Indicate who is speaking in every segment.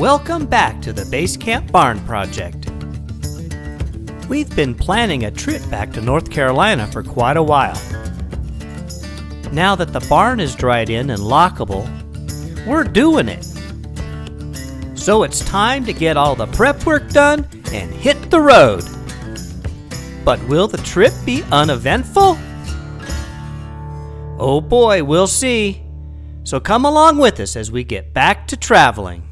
Speaker 1: Welcome back to the BaseCamp Barn project. We've been planning a trip back to North Carolina for quite a while. Now that the barn is dried in and lockable, we're doing it. So it's time to get all the prep work done and hit the road. But will the trip be uneventful? Oh boy, we'll see. So come along with us as we get back to traveling.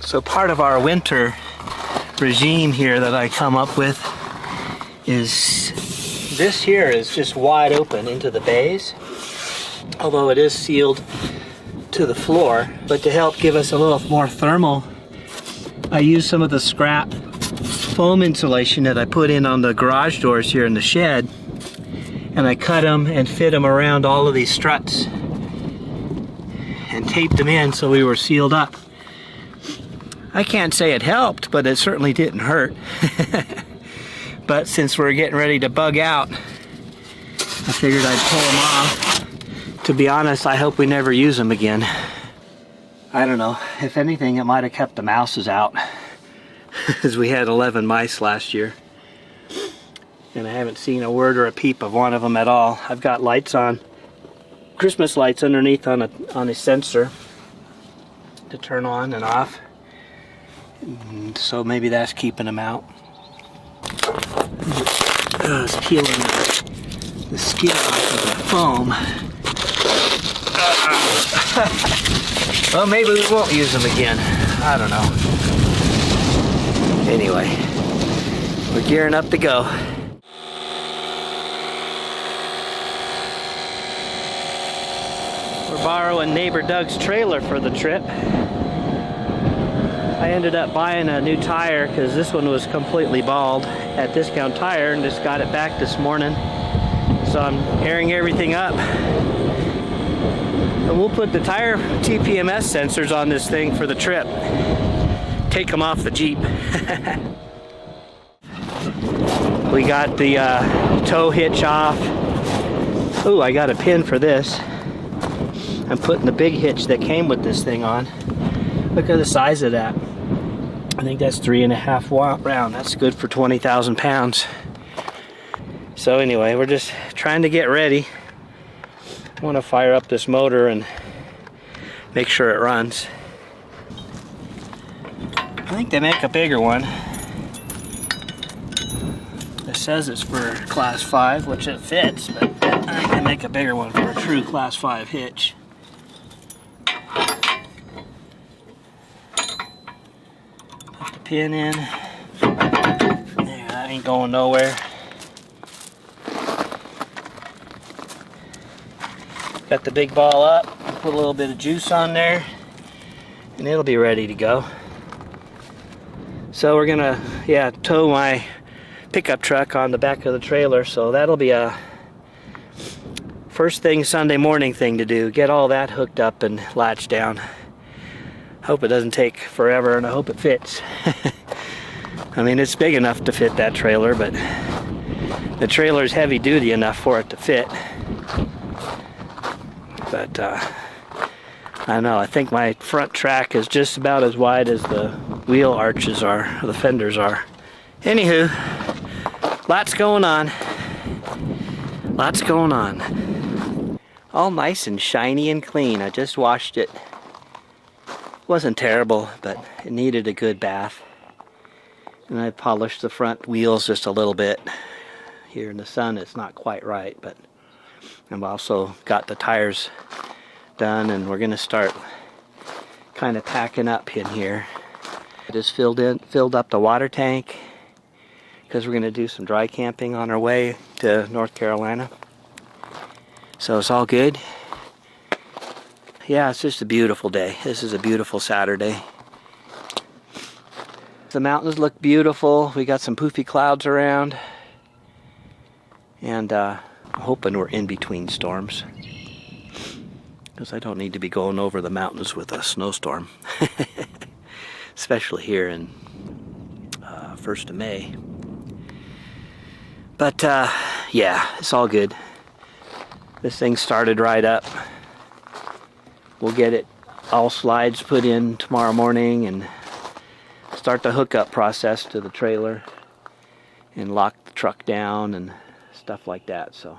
Speaker 1: So part of our winter regime here that I come up with is this here is just wide open into the bays, although it is sealed to the floor. But to help give us a little more thermal, I use some of the scrap foam insulation that I put in on the garage doors here in the shed, and I cut them and fit them around all of these struts and taped them in so we were sealed up. I can't say it helped, but it certainly didn't hurt. But since we're getting ready to bug out, I figured I'd pull them off. To be honest, I hope we never use them again. I don't know. If anything, it might have kept the mouses out, because we had 11 mice last year. And I haven't seen a word or a peep of one of them at all. I've got lights on, Christmas lights underneath on a sensor to turn on and off. And so maybe that's keeping them out. It's peeling the skin off of the foam. Well, maybe we won't use them again. I don't know. Anyway, we're gearing up to go. We're borrowing neighbor Doug's trailer for the trip. I ended up buying a new tire because this one was completely bald at Discount Tire, and just got it back this morning. So I'm airing everything up. And we'll put the tire TPMS sensors on this thing for the trip. Take them off the Jeep. We got the tow hitch off. Ooh, I got a pin for this. I'm putting the big hitch that came with this thing on. Look at the size of that. I think that's 3.5 round. That's good for 20,000 pounds. So anyway, we're just trying to get ready. I want to fire up this motor and make sure it runs. I think they make a bigger one. It says it's for class 5, which it fits, but I think they make a bigger one for a true class 5 hitch. Pin in. Yeah, that ain't going nowhere. Got the big ball up, put a little bit of juice on there, and it'll be ready to go. So we're gonna, tow my pickup truck on the back of the trailer, so that'll be a first thing Sunday morning thing to do. Get all that hooked up and latched down. Hope it doesn't take forever, and I hope it fits. I mean, it's big enough to fit that trailer, but the trailer's heavy duty enough for it to fit. But I don't know, I think my front track is just about as wide as the wheel arches are, or the fenders are. Anywho, lots going on. Lots going on. All nice and shiny and clean. I just washed it. Wasn't terrible, but it needed a good bath. And I polished the front wheels just a little bit. Here in the sun it's not quite right, but I've also got the tires done, and we're gonna start kind of packing up in here. I just filled up the water tank because we're gonna do some dry camping on our way to North Carolina. So it's all good. Yeah, it's just a beautiful day. This is a beautiful Saturday. The mountains look beautiful. We got some poofy clouds around. And I'm hoping we're in between storms, because I don't need to be going over the mountains with a snowstorm. Especially here in 1st of May. But yeah, it's all good. This thing started right up. we'll get it all slides put in tomorrow morning and start the hookup process to the trailer and lock the truck down and stuff like that. So,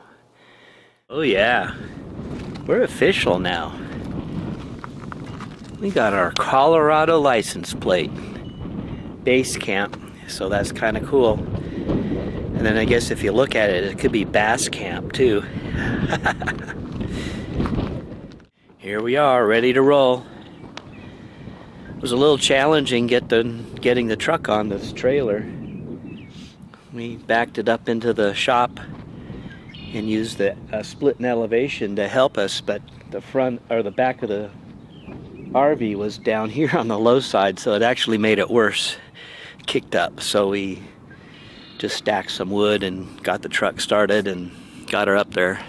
Speaker 1: oh yeah, we're official now. We got our Colorado license plate, BaseCamp, so that's kind of cool. And then I guess if you look at it, it could be BaseCamp too. Here we are, ready to roll. It was a little challenging getting the truck on this trailer. We backed it up into the shop and used the split in elevation to help us, but the front or the back of the RV was down here on the low side, so it actually made it worse, kicked up. So we just stacked some wood and got the truck started and got her up there.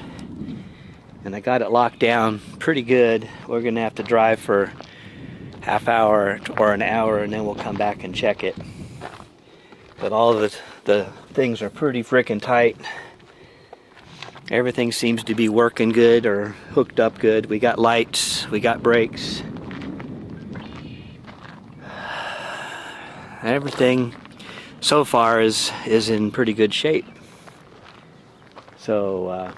Speaker 1: And I got it locked down pretty good. We're gonna have to drive for half hour or an hour and then we'll come back and check it. But all of the things are pretty freaking tight. Everything seems to be working good or hooked up good. We got lights, we got brakes. Everything so far is in pretty good shape. So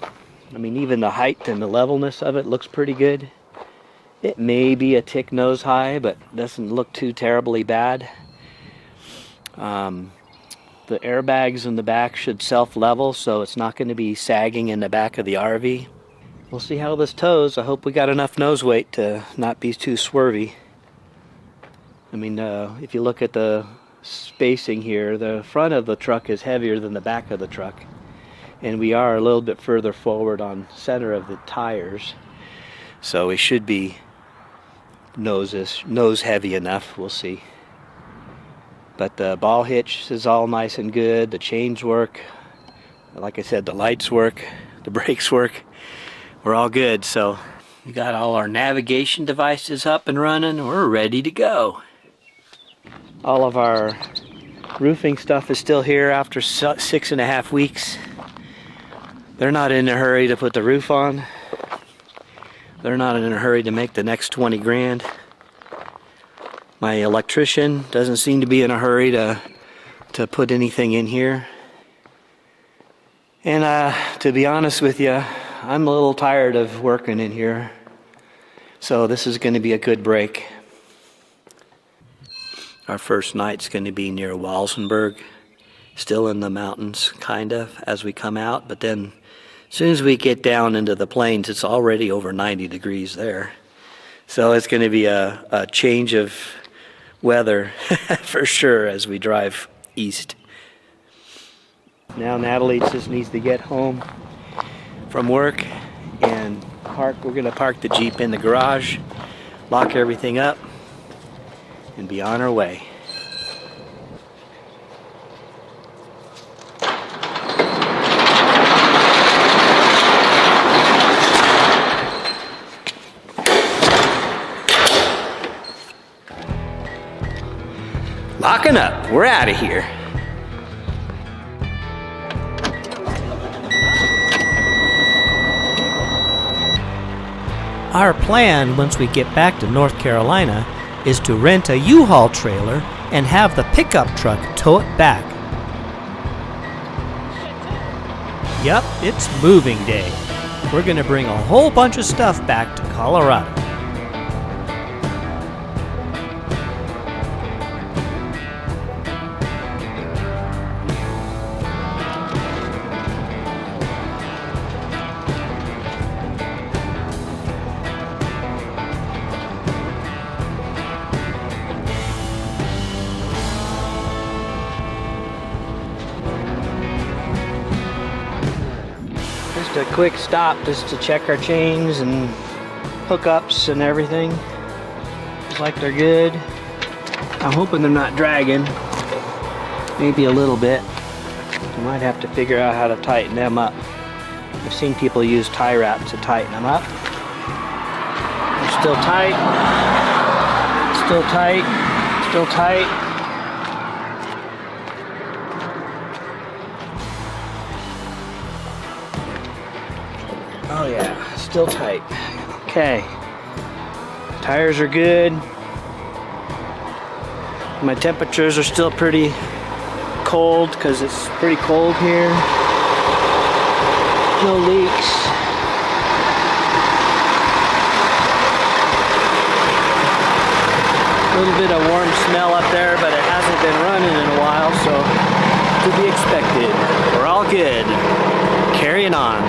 Speaker 1: I mean, even the height and the levelness of it looks pretty good. It may be a tick nose high, but doesn't look too terribly bad. The airbags in the back should self-level, so it's not going to be sagging in the back of the RV. We'll see how this tows. I hope we got enough nose weight to not be too swervy. I mean, if you look at the spacing here, the front of the truck is heavier than the back of the truck. And we are a little bit further forward on center of the tires. So we should be nose heavy enough, we'll see. But the ball hitch is all nice and good. The chains work. Like I said, the lights work. The brakes work. We're all good. So we got all our navigation devices up and running. We're ready to go. All of our roofing stuff is still here after 6.5 weeks. They're not in a hurry to put the roof on. They're not in a hurry to make the next 20 grand. My electrician doesn't seem to be in a hurry to put anything in here. And to be honest with you, I'm a little tired of working in here. So this is going to be a good break. Our first night's going to be near Walsenburg, still in the mountains, kind of, as we come out. But then as soon as we get down into the plains, it's already over 90 degrees there. So it's going to be a change of weather for sure as we drive east. Now Natalie just needs to get home from work and park. We're going to park the Jeep in the garage, lock everything up, and be on our way. Locking up. We're out of here.
Speaker 2: Our plan once we get back to North Carolina is to rent a U-Haul trailer and have the pickup truck tow it back. Yep, it's moving day. We're going to bring a whole bunch of stuff back to Colorado.
Speaker 1: Just a quick stop just to check our chains and hookups and everything. Looks like they're good. I'm hoping they're not dragging. Maybe a little bit. I might have to figure out how to tighten them up. I've seen people use tie wrap to tighten them up. They're still tight. Still tight. Still tight. Oh yeah, still tight. Okay. Tires are good. My temperatures are still pretty cold because it's pretty cold here. No leaks. A little bit of warm smell up there, but it hasn't been running in a while, so to be expected. We're all good. Carrying on.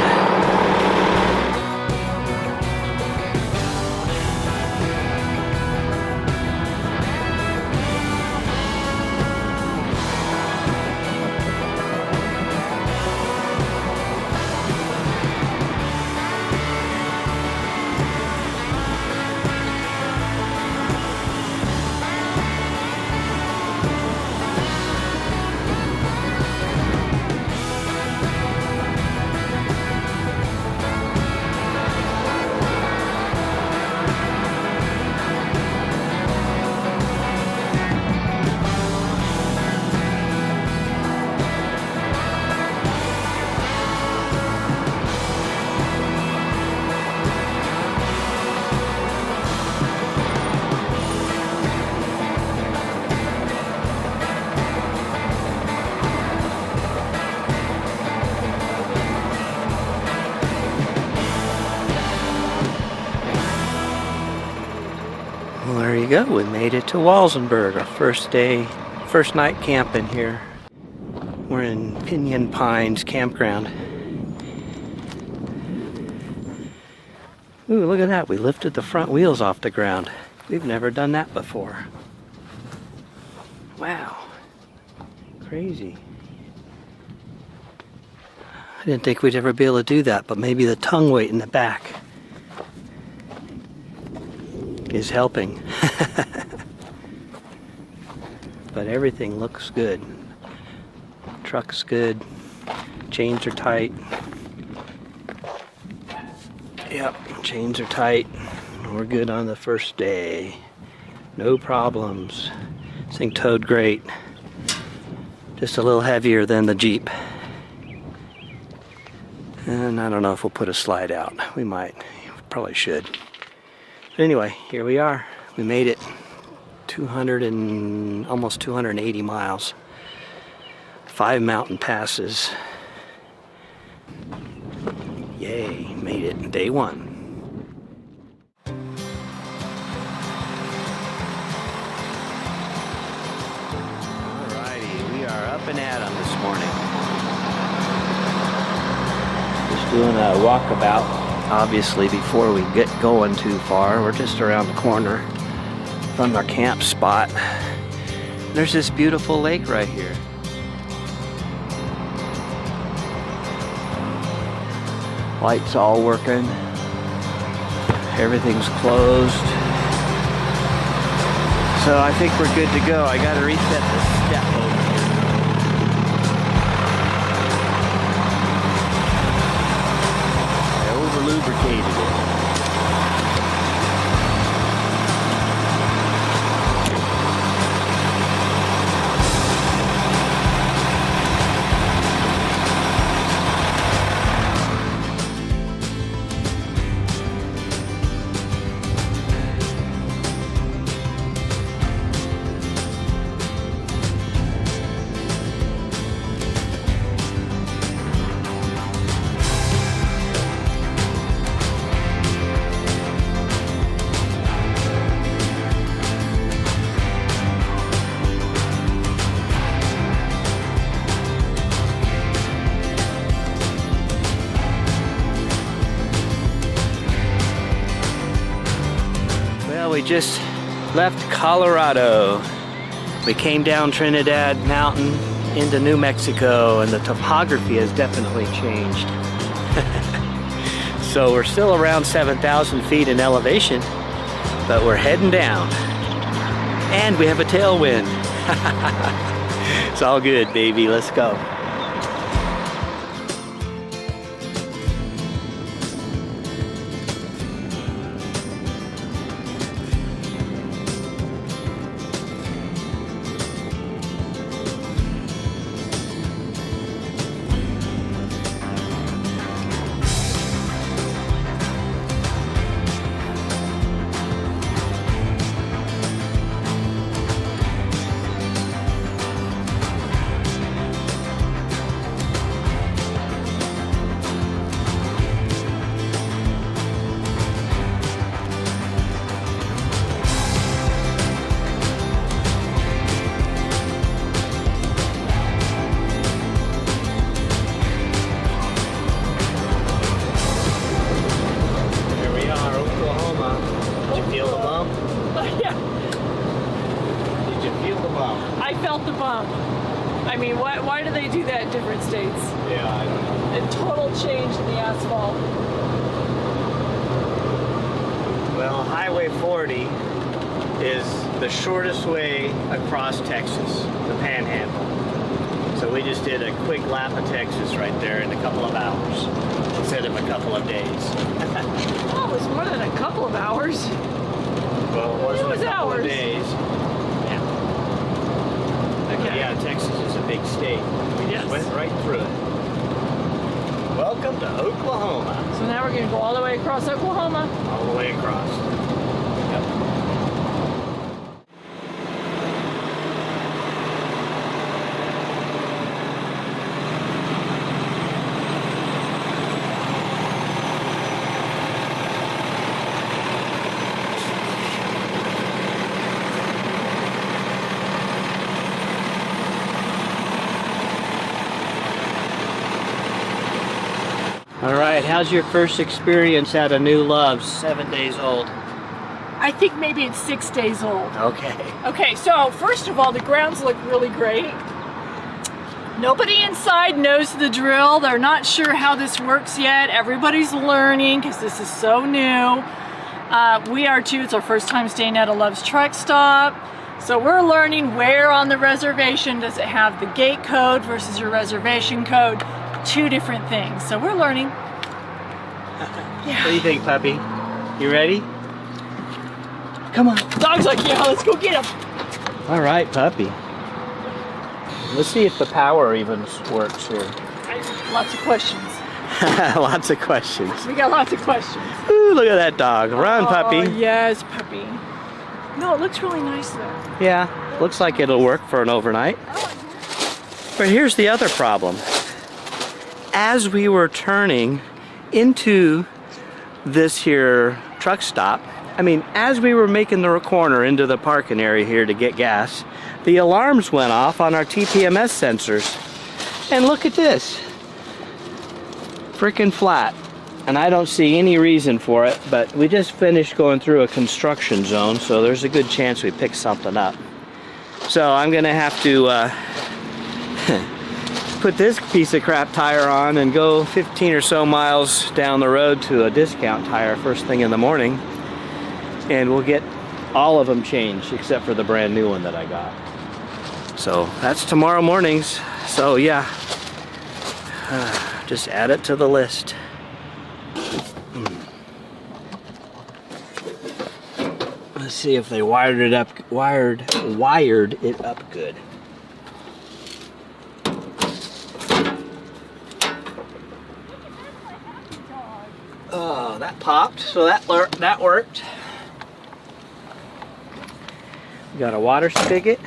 Speaker 1: Well, there you go. We made it to Walsenburg, our first night camping here. We're in Pinyon Pines Campground. Ooh, look at that. We lifted the front wheels off the ground. We've never done that before. Wow. Crazy. I didn't think we'd ever be able to do that, but maybe the tongue weight in the back is helping. But everything looks good. Truck's good. Chains are tight. Yep, chains are tight. We're good on the first day. No problems. This thing towed great. Just a little heavier than the Jeep. And I don't know if we'll put a slide out. We might. Probably should. But anyway, here we are. We made it. Almost 280 miles. 5 mountain passes. Yay, made it. Day 1. Alrighty, we are up and at 'em this morning. Just doing a walkabout. Obviously, before we get going too far, we're just around the corner from our camp spot. There's this beautiful lake right here. Lights all working. Everything's closed. So I think we're good to go. I gotta reset the step over here. I over-lubricated it. We just left Colorado. We came down Trinidad Mountain into New Mexico, and the topography has definitely changed. So we're still around 7,000 feet in elevation, but we're heading down. And we have a tailwind. It's all good, baby. Let's go.
Speaker 3: I felt the bump. I mean, why do they do that in different states?
Speaker 1: Yeah, I don't know.
Speaker 3: A total change in the asphalt.
Speaker 1: Well, Highway 40 is the shortest way across Texas, the Panhandle. So we just did a quick lap of Texas right there in a couple of hours instead of a couple of days.
Speaker 3: Oh, it was more than a couple of hours.
Speaker 1: Well, it wasn't
Speaker 3: was
Speaker 1: a couple
Speaker 3: hours.
Speaker 1: of days.
Speaker 3: Yeah.
Speaker 1: But
Speaker 3: Okay.
Speaker 1: yeah, Texas is a big state. We just
Speaker 3: Yes.
Speaker 1: went right through it. Welcome to Oklahoma.
Speaker 3: So now we're going to go all the way across Oklahoma.
Speaker 1: All the way across. Yep. All right, how's your first experience at a new Love's? 7 days old.
Speaker 3: I think maybe it's 6 days old.
Speaker 1: Okay.
Speaker 3: Okay, so first of all, the grounds look really great. Nobody inside knows the drill. They're not sure how this works yet. Everybody's learning because this is so new. We are too. It's our first time staying at a Love's truck stop. So we're learning where on the reservation does it have the gate code versus your reservation code. Two different things. So we're learning.
Speaker 1: What do you think, puppy? You ready? Come on.
Speaker 3: Dog's like, yeah, let's go get him.
Speaker 1: All right, puppy. Let's see if the power even works here.
Speaker 3: Lots of questions.
Speaker 1: Lots of questions.
Speaker 3: We got lots of questions.
Speaker 1: Ooh, look at that dog. Run, puppy.
Speaker 3: Oh, yes, puppy. No, it looks really nice though.
Speaker 1: Yeah, looks like it'll work for an overnight. But here's the other problem. As we were turning into this here truck stop, I mean, as we were making the corner into the parking area here to get gas, the alarms went off on our TPMS sensors. And look at this. Freaking flat. And I don't see any reason for it, but we just finished going through a construction zone, so there's a good chance we picked something up. So I'm gonna have to put this piece of crap tire on and go 15 or so miles down the road to a discount tire first thing in the morning, and we'll get all of them changed except for the brand new one that I got. So that's tomorrow morning's. So yeah, just add it to the list. Let's see if they wired it up good. Oh, that popped, so that worked. We got a water spigot.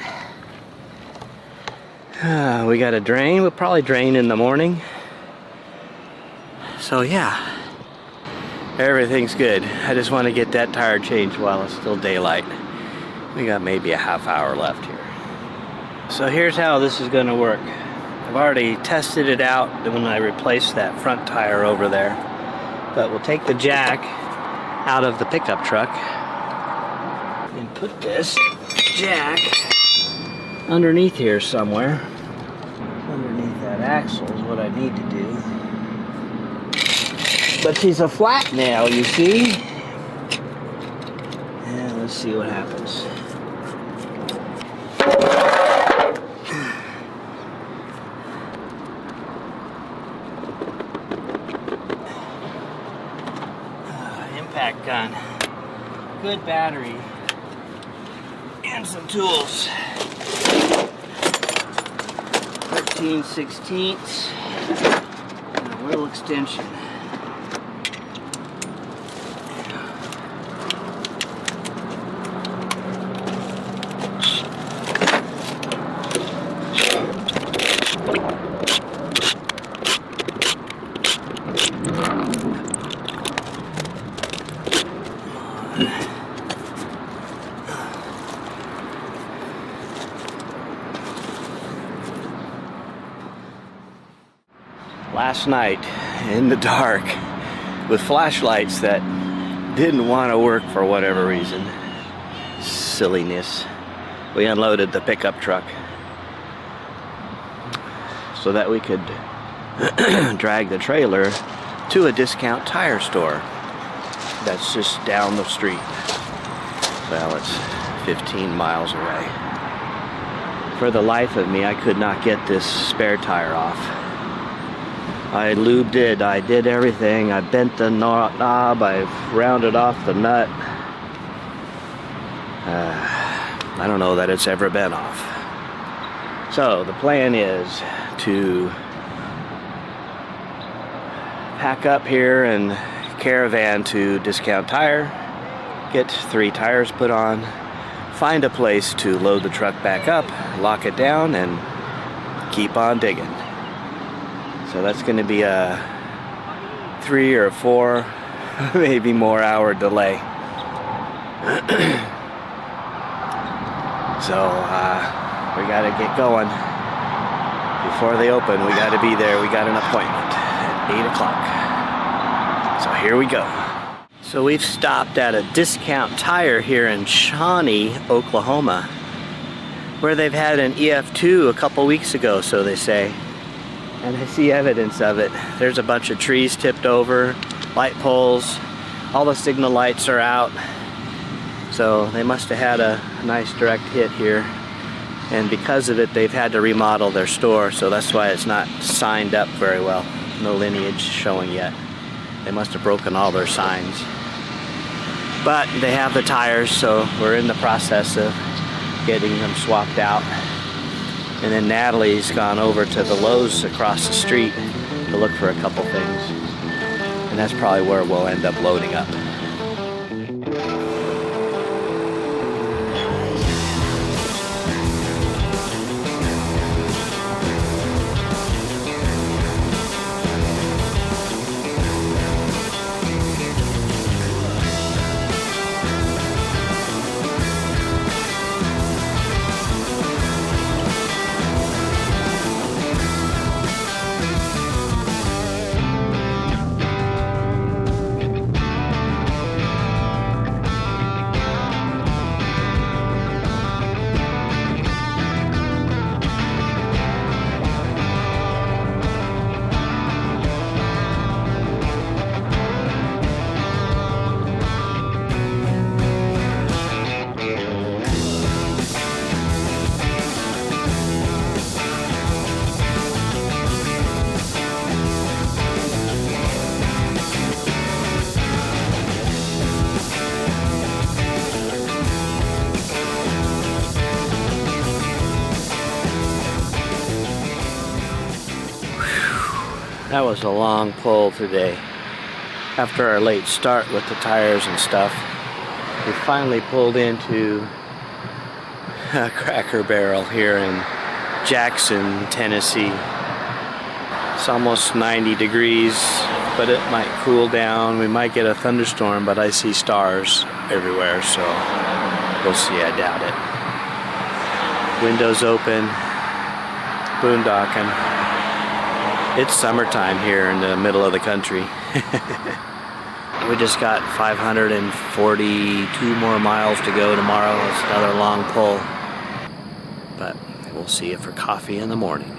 Speaker 1: We got a drain. We'll probably drain in the morning. So yeah, everything's good. I just want to get that tire changed while it's still daylight. We got maybe a half hour left here. So here's how this is going to work. I've already tested it out when I replaced that front tire over there. But we'll take the jack out of the pickup truck and put this jack underneath here somewhere. Underneath that axle is what I need to do. But she's a flat nail, you see? And let's see what happens. Impact gun. Good battery. And some tools. 13/16 and a wheel extension. Last night in the dark with flashlights that didn't want to work for whatever reason. Silliness. We unloaded the pickup truck. so that we could drag the trailer to a discount tire store that's just down the street. Well, it's 15 miles away. For the life of me, I could not get this spare tire off. I lubed it, I did everything, I bent the knob, I've rounded off the nut. I don't know that it's ever been off. So the plan is to pack up here and caravan to Discount Tire, get 3 tires put on, find a place to load the truck back up, lock it down, and keep on digging. So that's going to be a 3 or 4, maybe more hour delay. So we got to get going. Before they open, we got to be there. We got an appointment at 8 o'clock. So here we go. So we've stopped at a Discount Tire here in Shawnee, Oklahoma, where they've had an EF2 a couple weeks ago, so they say. And I see evidence of it. There's a bunch of trees tipped over, light poles, all the signal lights are out. So they must have had a nice direct hit here. And because of it, they've had to remodel their store, so that's why it's not signed up very well. No lineage showing yet. They must have broken all their signs. But they have the tires, so we're in the process of getting them swapped out. And then Natalie's gone over to the Lowe's across the street to look for a couple things. And that's probably where we'll end up loading up. That was a long pull today. After our late start with the tires and stuff, we finally pulled into a Cracker Barrel here in Jackson, Tennessee. It's almost 90 degrees, but it might cool down. We might get a thunderstorm, but I see stars everywhere, so we'll see. I doubt it. Windows open, boondocking. It's summertime here in the middle of the country. We just got 542 more miles to go tomorrow. It's another long pull. But we'll see you for coffee in the morning.